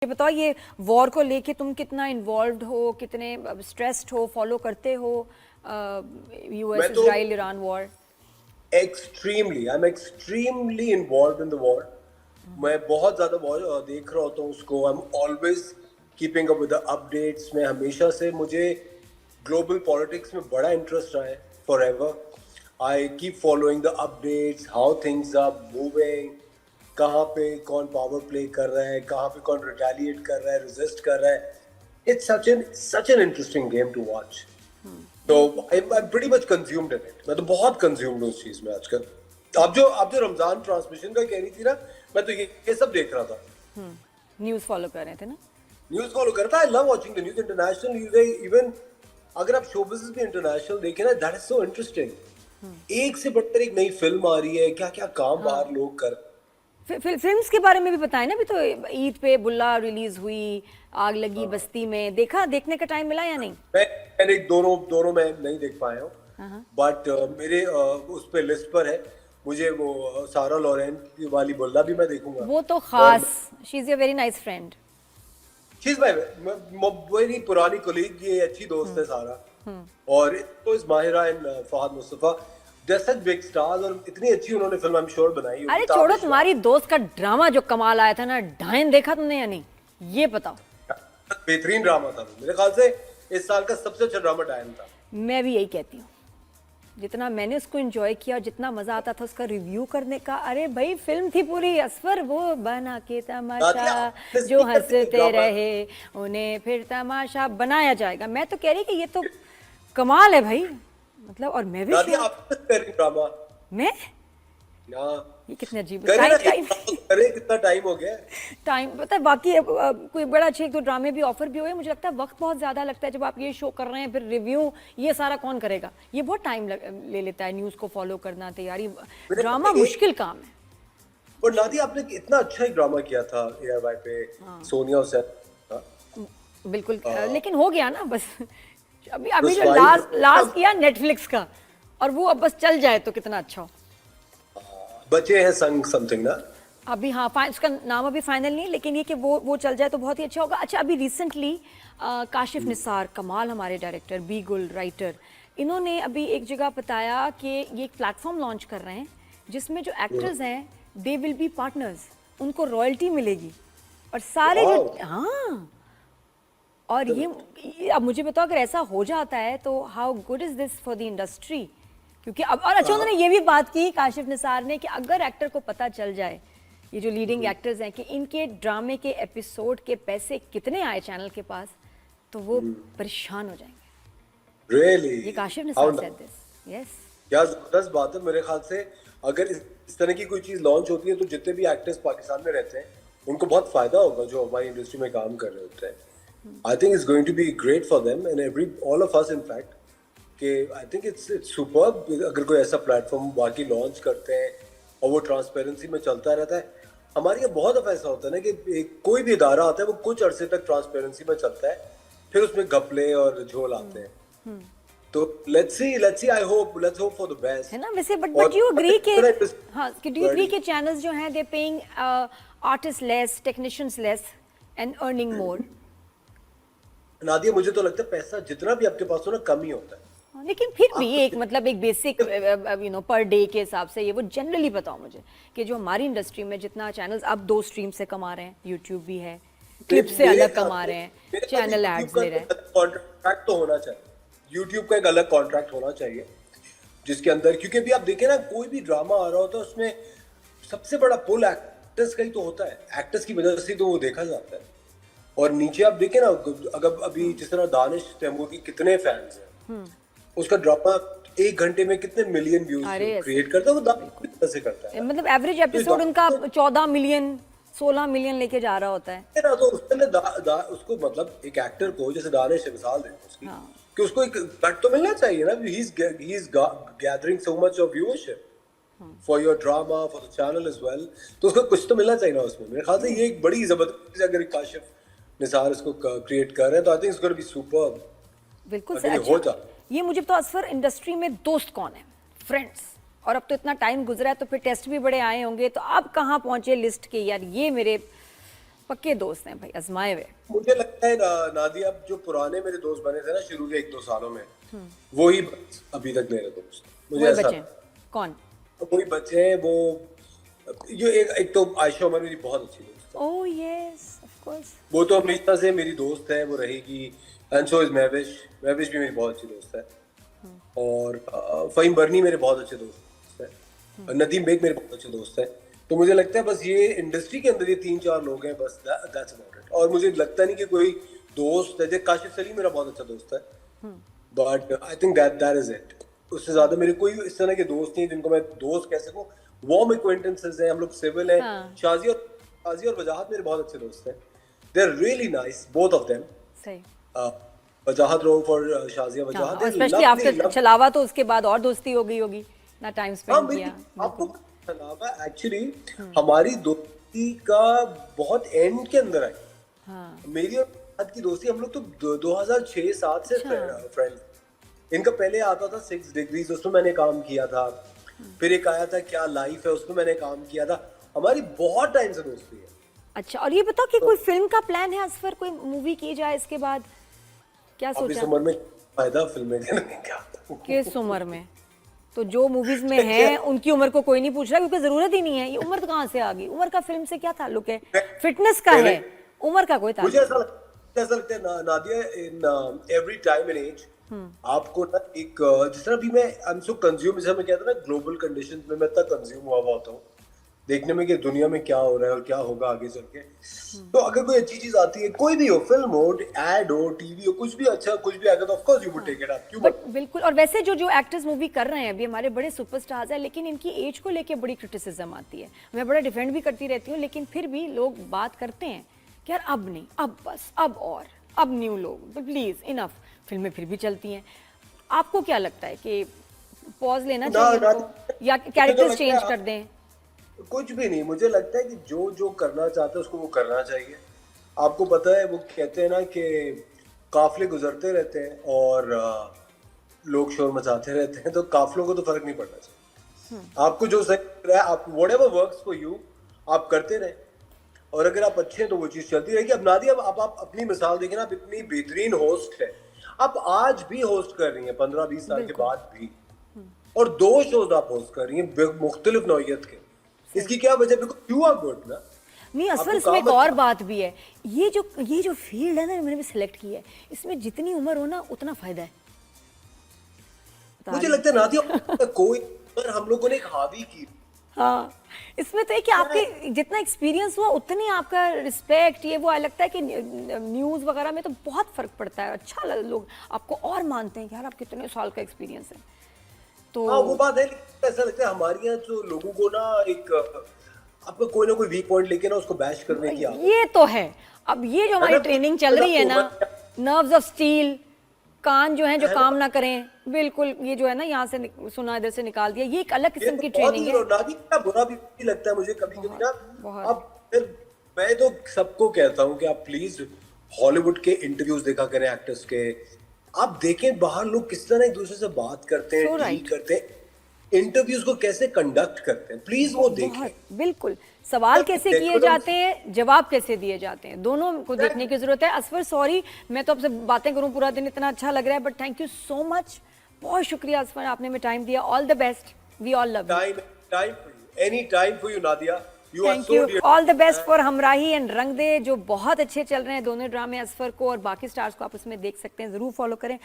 ये बताओ, ये वॉर को लेके तुम कितना इन्वॉल्व्ड हो, कितने स्ट्रेस्ड हो, फॉलो करते हो US Israel Iran war? Extremely, I am extremely involve in the war. मैं बहुत ज्यादा वॉर देख रहा होता हूँ उसको। I am always keeping up with the updates. मैं हमेशा से, मुझे ग्लोबल पॉलिटिक्स में बड़ा इंटरेस्ट रहा है for ever. I keep following the updates, how things are moving, कहाँ पे कौन पावर प्ले कर रहा है, कहाँ पे कौन रिटेलिएट कर रहा है, रेजिस्ट कर रहा है। It's such an interesting game to watch. तो I am pretty much consumed in it. मैं तो बहुत कंज्यूम्ड हूँ उस चीज में आजकल। आप जो रमजान ट्रांसमिशन का कह रही थी ना, मैं तो ये सब देख रहा था। न्यूज़ फॉलो कर रहे थे ना? न्यूज़ फॉलो करता है। I love watching the news, international news. Even अगर आप शो बिजनेस भी इंटरनेशनल देखें ना, दैट इज सो इंटरेस्टिंग। एक से बढ़कर एक नई फिल्म आ रही है, क्या क्या काम बाहर लोग कर। फिल्म्स के बारे में भी बताएं ना। अभी तो ईद पे बुल्ला रिलीज हुई, आग लगी बस्ती में, देखने का टाइम मिला या नहीं? मैंने दोनों मैं नहीं देख पाया हूँ, बट मेरे उस पे लिस्ट पर है। मुझे वो सारा लॉरेन वाली बुल्ला भी मैं देखूंगा। वो तो खास, she is a very nice friend. She is मेरी पुरानी कोलीग, ये अच्छी दोस्त है सारा। और तो इस माहिरा एंड फहद मुस्तफा, जैसे बिग स्टार्स, और इतनी अच्छी उन्होंने फिल्म आई एम श्योर बनाई। अरे छोड़ो, तुम्हारी दोस्त का ड्रामा जो कमाल आया था ना, डायन, देखा तुमने या नहीं ये बताओ? बेहतरीन ड्रामा था। मेरे ख्याल से इस साल का सबसे अच्छा ड्रामा डायन था। मैं भी यही कहती हूँ। जितना मैंने उसको एंजॉय किया, जितना मजा आता था उसका रिव्यू करने का, अरे भाई फिल्म थी पूरी। असफर वो बना के तमाशा जो हंसते रहे उन्हें फिर तमाशा बनाया जाएगा। मैं तो कह रही कि ये तो कमाल है भाई, मतलब। और मैं भी ड्रामा मैं ये कितने अजीब कितना टाइम हो गया। टाइम पता है, बाकी कोई बड़ा अच्छे एक दो ड्रामे भी ऑफर भी हुए। मुझे लगता है वक्त बहुत ज्यादा लगता है जब आप ये शो कर रहे हैं, फिर रिव्यू, ये सारा कौन करेगा? ये बहुत टाइम ले लेता है, न्यूज को फॉलो करना, तैयारी। ड्रामा मुश्किल काम है। और नादिया, आपने इतना अच्छा ही ड्रामा किया था ARY पे, सोनिया हुसैन। बिल्कुल, लेकिन हो गया ना बस। अभी जो लास्ट किया नेटफ्लिक्स का, और वो अब बस चल जाए तो कितना अच्छा हो। बचे हैं संग समथिंग ना अभी, हाँ, उसका नाम अभी फाइनल नहीं, लेकिन ये कि वो चल जाए तो बहुत ही अच्छा होगा। अच्छा, अभी रिसेंटली काशिफ निसार, कमाल हमारे डायरेक्टर, बी गुल राइटर, इन्होंने अभी एक जगह बताया कि ये एक प्लेटफॉर्म लॉन्च कर रहे हैं जिसमें जो एक्टर्स हैं दे विल बी पार्टनर्स, उनको रॉयल्टी मिलेगी और सारे जो, हाँ। और ये अब मुझे बताओ, अगर ऐसा हो जाता है तो how good is this for the industry? क्योंकि अब, और अच्छा, उन्होंने ये भी बात की काशिफ निसार ने कि अगर एक्टर को पता चल जाए, ये जो लीडिंग एक्टर्स हैं, कि इनके ड्रामे के एपिसोड के पैसे कितने आए चैनल के पास, तो वो परेशान हो जाएंगे। Really? ये Kashif Nisar said this. Yes. क्या जबरदस्त बात है। मेरे ख्याल से अगर इस तरह की कोई चीज लॉन्च होती है तो जितने भी एक्टर्स पाकिस्तान में रहते हैं उनको बहुत फायदा होगा, जो हमारी इंडस्ट्री में काम कर रहे होते हैं। I think it's going to be great for them and all of us in fact. कि आई थिंक इट्स सुपर्ब अगर कोई ऐसा प्लेटफॉर्म बाकी लॉन्च करते हैं और वो ट्रांसपेरेंसी में चलता रहता है। हमारे यहाँ बहुत दफा ऐसा होता है ना कि कोई भी इदारा आता है, वो कुछ अरसे तक ट्रांसपेरेंसी में चलता है, फिर उसमें घपले और झोल आते हैं। तो let's see, I hope, let's hope for the best, है ना वैसे। बट यू एग्री के, हाँ, डू यू एग्री के चैनल्स जो हैं they paying artist less, technicians less and earning more? Nadia, मुझे तो लगता है पैसा जितना भी आपके पास हो ना, कम ही होता है। लेकिन फिर भी एक, मतलब एक बेसिक पर डे के हिसाब से, ये वो जनरली बताओ मुझे कि जो हमारी इंडस्ट्री में जितना चैनल्स अब 2 स्ट्रीम से कमा रहे हैं, यूट्यूब भी है, क्लिप से अलग कमा रहे हैं, चैनल एड्स ले रहे हैं, कॉन्ट्रैक्ट तो होना चाहिए। यूट्यूब का एक अलग कॉन्ट्रैक्ट होना चाहिए जिसके अंदर, क्योंकि अभी आप देखें ना, कोई भी ड्रामा आ रहा होता है उसमें सबसे बड़ा पुल एक्टर्स का ही तो होता है। एक्टर्स की वजह से तो वो देखा जाता है। और नीचे आप देखें ना, अगर अभी जिस तरह दानिश तैमूर की कितने फैंस हैं, उसका ड्रामा 1 घंटे में कितने मिलियन व्यूज क्रिएट करता है, वो दानिश से करता है। मतलब एवरेज एपिसोड उनका 14 मिलियन 16 मिलियन लेके जा रहा होता है ना। तो उसको मतलब एक एक्टर को, जैसे दानिश से मिसाल दें उसकी, कि उसको एक कट तो मिलना चाहिए ना। He is gathering so much of viewership for your drama, for the channel as well, तो उसको कुछ तो मिलना चाहिए ना उसमें। मेरे ख्याल से ये एक बड़ी जबरदस्त चीज, अगर काशिफ निसार इसको क्रिएट कर रहे हैं तो आई think it's gonna be superb. बिल्कुल से अच्छा। ये मुझे तो असफर, इंडस्ट्री में दोस्त कौन है, फ्रेंड्स? और अब तो इतना टाइम गुजरा है तो फिर टेस्ट भी बड़े आए होंगे, तो अब कहाँ पहुंचे लिस्ट के, यार ये मेरे पक्के दोस्त हैं भाई, आजमाए हुए। मुझे लगता है नादिया, अब जो पुराने मेरे दोस्त बने थे ना शुरू के 1-2 सालों में, वो ही बस अभी तक मेरे दोस्त, मुझे वही ऐसा बचे हैं। कौन? वही बचे हैं। वो जो एक तो आयशा उमर मेरी बहुत अच्छी दोस्त है, ओह यस ऑफ कोर्स। वो तो हमेशा से मेरी दोस्त है, वो रहेगी। एंड सो इज महविश भी मेरी बहुत अच्छी दोस्त है। और फ़हीम बरनी मेरे बहुत अच्छे दोस्त है। नदीम बेग मेरे बहुत अच्छे दोस्त है। तो मुझे लगता है बस ये इंडस्ट्री के अंदर ये 3-4 लोग हैं बस, दैट्स अबाउट इट। और मुझे लगता नहीं कि कोई दोस्त है, जैसे काशिफ सलीम मेरा बहुत अच्छा दोस्त है, but I think that is it. उससे ज्यादा मेरे कोई इस तरह के दोस्त नहीं जिनको मैं दोस्त कह सकूं। वार्म एक्वेंटेंसेस हैं, हम लोग सिविल हैं। हाँ। शाजी और वजाहत मेरे बहुत अच्छे दोस्त हैं, they are really nice both of them. सही। वजाहत रोफ और शाजिया वजाहत, और स्पेशली आफ्टर छलावा तो उसके बाद और दोस्ती हो गई होगी ना, टाइम हाँ स्पेंड मेरी किया। आपको छलावा एक्चुअली हमारी दोस्ती का बहुत एंड के अंदर आई। हाँ मेरी और वजाहत की दोस्ती, हम लोग तो 2006-7 से फ्रेंड्स। इनका पहले आता था 6 डिग्रीज, उसमें मैंने काम किया था। फिर एक आया था क्या लाइफ है, उसमें मैंने काम किया था। हमारी बहुत टाइम से दोस्ती है। अच्छा, और ये बताओ कि कोई फिल्म का प्लान है असफर, कोई मूवी की जाए इसके बाद, क्या अब इस सोचा? उम्र में फायदा फिल्में करने का। किस उम्र में? तो जो मूवीज में है उनकी उम्र को कोई नहीं पूछ रहा, क्योंकि जरूरत ही नहीं है। ये उम्र तो कहाँ से आ गई? उम्र का फिल्म से क्या ताल्लुक है? फिटनेस का है, उम्र का कोई मुझे ताल्लुक ऐसा लगता है Nadia, in every time and as आपको ना एक जिस तरह भी मैं आई एम सो कंज्यूम, जैसे मैं कहता ना ग्लोबल कंडीशंस में मैं इतना कंज्यूम हुआ होता हूँ देखने में कि दुनिया में क्या हो रहा है और क्या होगा आगे चल के। तो अगर कोई अच्छी चीज आती है, कोई भी हो, फिल्म हो, एड हो, टीवी हो, कुछ भी अच्छा कुछ भी आएगा तो of course you would take it up. क्यों? बट बिल्कुल। और वैसे जो जो एक्टर्स मूवी कर रहे हैं अभी, हमारे बड़े सुपरस्टार्स हैं, लेकिन इनकी एज को लेके बड़ी क्रिटिसिज्म आती है। मैं बड़ा डिफेंड भी करती रहती हूँ, लेकिन फिर भी लोग बात करते हैं कि यार अब नहीं, अब बस, अब न्यू लोग, प्लीज इनफ। फिल्में फिर भी चलती हैं। आपको क्या लगता है कि पॉज लेना चाहिए इनको, या कैरेक्टर्स चेंज कर दें? कुछ भी नहीं, मुझे लगता है कि जो जो करना चाहता है उसको वो करना चाहिए। आपको पता है वो कहते हैं ना कि काफले गुजरते रहते हैं और लोग शोर मचाते रहते हैं, तो काफलों को तो फर्क नहीं पड़ना चाहिए। आपको जो सही लग रहा है, आप व्हाटएवर वर्क्स फॉर यू आप करते रहे, और अगर आप अच्छे हैं तो वो चीज चलती रहेगी। अब नादिया, आप अपनी मिसाल देखें ना, आप इतनी बेहतरीन होस्ट है, आप आज भी होस्ट कर रही हैं 15-20 साल के बाद भी, और 2 शोज आप होस्ट कर रही हैं मुख्तलिफ नौइयत के। इसकी क्या वजह? बिकॉज़ यू आर गुड ना। नहीं असफर, इसमें एक और बात भी है। ये जो फील्ड है ना, मैंने भी सिलेक्ट की है, इसमें जितनी उम्र हो ना उतना फायदा है। मुझे लगता है नादिया कोई पर हम लोगों ने एक हावी की। हाँ, इसमें तो है कि आपके जितना एक्सपीरियंस हुआ उतनी आपका रिस्पेक्ट, ये वो लगता है कि न्यूज़ वगैरह में तो बहुत फर्क पड़ता है। अच्छा लोग आपको और मानते हैं कि यार आप कितने साल का एक्सपीरियंस है। तो हाँ वो बात है, लेकिन ऐसा लगता है हमारे यहाँ जो लोगों को ना एक आपका कोई ना कोई वीक पॉइंट लेके ना उसको बैश करने की आदत। ये तो है। अब ये जो हमारी ट्रेनिंग चल रही है ना, नर्व्स ऑफ स्टील, कान जो हैं जो काम ना करें, बिल्कुल ये जो है ना, यहाँ से सुना इधर से निकाल दिया, ये एक अलग किस्म की ट्रेनिंग है। नादिया बुरा भी लगता है मुझे कभी कभी ना। अब फिर मैं तो सबको कहता हूँ कि आप प्लीज हॉलीवुड के इंटरव्यूज देखा करें एक्टर्स के। आप देखें बाहर लोग किस तरह एक दूसरे से बात करते हैं, डील करते हैं, इंटरव्यूज को कैसे कंडक्ट करते हैं, प्लीज वो देखें। बिल्कुल, सवाल कैसे किए जाते हैं, जवाब कैसे दिए जाते हैं, दोनों को देखने की जरूरत है। असफर सॉरी, मैं तो आपसे बातें करूं पूरा दिन, इतना अच्छा लग रहा है, but thank you so much. बहुत शुक्रिया असफर, आपने हमें टाइम दिया। All the best, we all love you. Time for you, any time for you Nadia. Thank you, all the best for Humraahi and Rang De, जो बहुत अच्छे चल रहे हैं दोनों ड्रामे। असफर को और बाकी स्टार्स को आप उसमें देख सकते हैं, जरूर फॉलो करें।